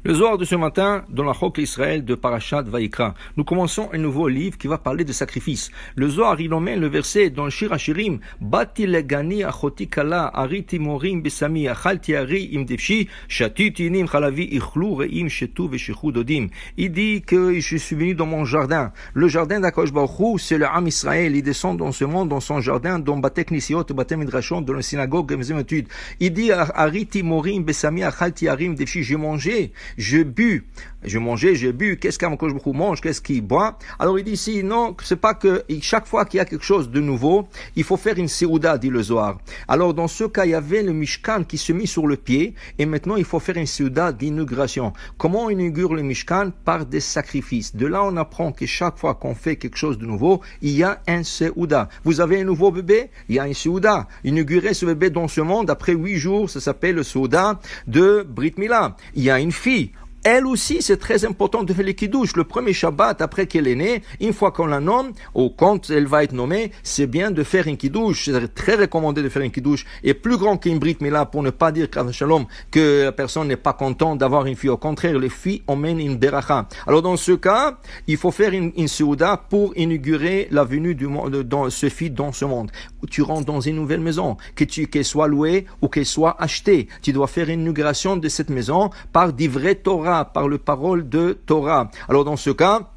Le Zohar de ce matin, dans la Chok Israël de Parashat Vayikra, nous commençons un nouveau livre qui va parler de sacrifice. Le Zohar, il emmène le verset dans le Shir Hashirim, Bati legani achoti kala, ariti morim besami, achalti ari im devshi, shatiti nim chalavi ichlu reim shetu veshichu dodim. Il dit que je suis venu dans mon jardin. Le jardin d'Akadosh Baruch Hu, c'est le Am Israël. Il descend dans ce monde, dans son jardin, dans Batek Nisiot, Batek Midrashon, dans la synagogue, dans les études. Il dit, ariti morim besami, achalti ari im devshi, j'ai mangé. Je bu, je mangeais, j'ai bu, qu'est-ce qu'Akadosh Baruch Hu mange, qu'est-ce qu'il boit? Alors il dit ici, non, c'est pas que chaque fois qu'il y a quelque chose de nouveau, il faut faire une séouda, dit le Zohar. Alors dans ce cas, il y avait le Mishkan qui se mit sur le pied, et maintenant il faut faire une séouda d'inauguration. Comment on inaugure le Mishkan? Par des sacrifices. De là, on apprend que chaque fois qu'on fait quelque chose de nouveau, il y a un séouda. Vous avez un nouveau bébé? Il y a une séouda. Inaugurer ce bébé dans ce monde, après 8 jours, ça s'appelle le séouda de Brit Mila. Il y a une fille. Elle aussi, c'est très important de faire les kiddush. Le premier Shabbat, après qu'elle est née, une fois qu'on la nomme, ou quand elle va être nommée, c'est bien de faire un kiddush. C'est très recommandé de faire un kiddush. Et plus grand qu'une brit mila, pour ne pas dire shalom, que la personne n'est pas contente d'avoir une fille. Au contraire, les filles emmènent une beracha. Alors dans ce cas, il faut faire une séouda pour inaugurer la venue du monde, dans ce fille dans ce monde. Tu rentres dans une nouvelle maison, qu'elle soit louée ou qu'elle soit achetée. Tu dois faire une inauguration de cette maison par divrei Torah, par le parole de Torah. Alors dans ce cas,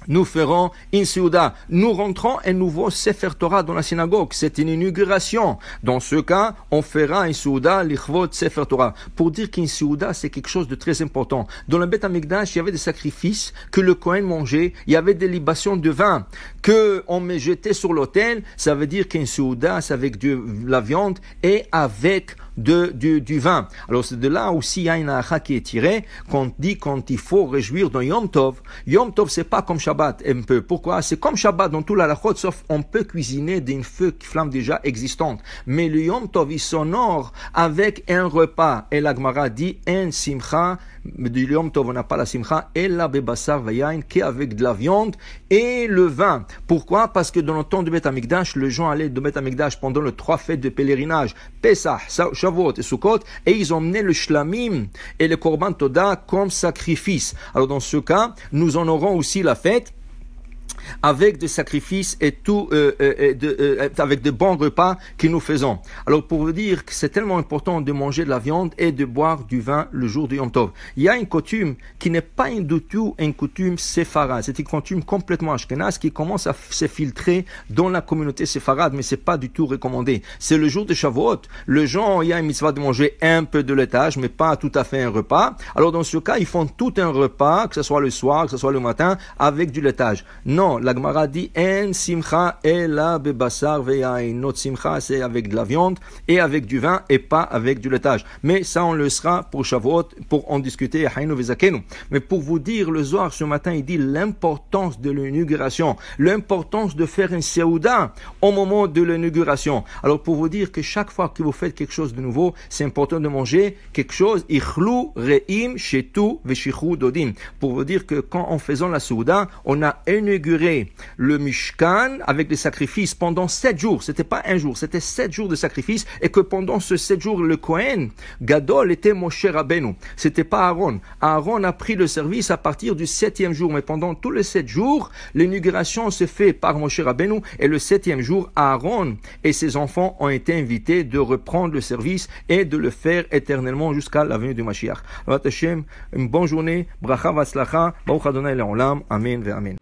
nous ferons une séouda. Nous rentrons un nouveau Sefer Torah dans la synagogue. C'est une inauguration. Dans ce cas, on fera une séouda lichvot Sefer Torah. Pour dire qu'une séouda, c'est quelque chose de très important. Dans le Beth Amikdash, il y avait des sacrifices que le Kohen mangeait. Il y avait des libations de vin que on me jetait sur l'autel. Ça veut dire qu'une séouda, c'est avec de la viande et avec du vin. Alors c'est de là aussi il y a une halakha qui est tirée quand dit quand il faut réjouir dans Yom Tov. Yom Tov c'est pas comme Shabbat un peu. Pourquoi? C'est comme Shabbat dans tout l'halakhot sauf on peut cuisiner d'une flamme déjà existante. Mais le Yom Tov il s'honore avec un repas. Et la Gemara dit un simcha. Du Yom Tov on n'a pas la simcha et la bebassar vayain qui est avec de la viande et le vin. Pourquoi? Parce que dans le temps de Beth Amikdash, les gens allaient de Beth Amikdash pendant les 3 fêtes de pèlerinage, Pesach, Shavuot et Sukkot, et ils emmenaient le shlamim et le korban toda comme sacrifice. Alors dans ce cas, nous en aurons aussi la fête avec des sacrifices et tout, avec de bons repas que nous faisons. Alors pour vous dire que c'est tellement important de manger de la viande et de boire du vin le jour du Yom Tov. Il y a une coutume qui n'est pas du tout une coutume séfarade. C'est une coutume complètement ashkenaz qui commence à se filtrer dans la communauté séfarade, mais c'est pas du tout recommandé. C'est le jour de Shavuot. Le gens, il y a une mitzvah de manger un peu de laitage, mais pas tout à fait un repas. Alors dans ce cas, ils font tout un repas, que ce soit le soir, que ce soit le matin, avec du laitage. Non, la Gemara dit en simcha ela bebassar veyain. Notre simcha c'est avec de la viande et avec du vin et pas avec du laitage. Mais ça on le sera pour Shavuot pour en discuter. Mais pour vous dire, le Zohar ce matin il dit l'importance de l'inauguration, l'importance de faire une séouda au moment de l'inauguration. Alors pour vous dire que chaque fois que vous faites quelque chose de nouveau, c'est important de manger quelque chose ichlu reim shetu veshichu dodim. Pour vous dire que quand en faisant la séouda, on a inauguré le Mishkan avec des sacrifices pendant 7 jours. C'était pas un jour, c'était 7 jours de sacrifices et que pendant ces 7 jours, le Kohen Gadol était Moshe Rabbeinu. C'était pas Aaron. Aaron a pris le service à partir du 7e jour, mais pendant tous les 7 jours, l'inauguration se fait par Moshe Rabbeinu et le 7e jour, Aaron et ses enfants ont été invités de reprendre le service et de le faire éternellement jusqu'à la venue du Mashiach. Une bonne journée, bracha v'atzlacha, baruch Adonai le'olam, amen ve'amen.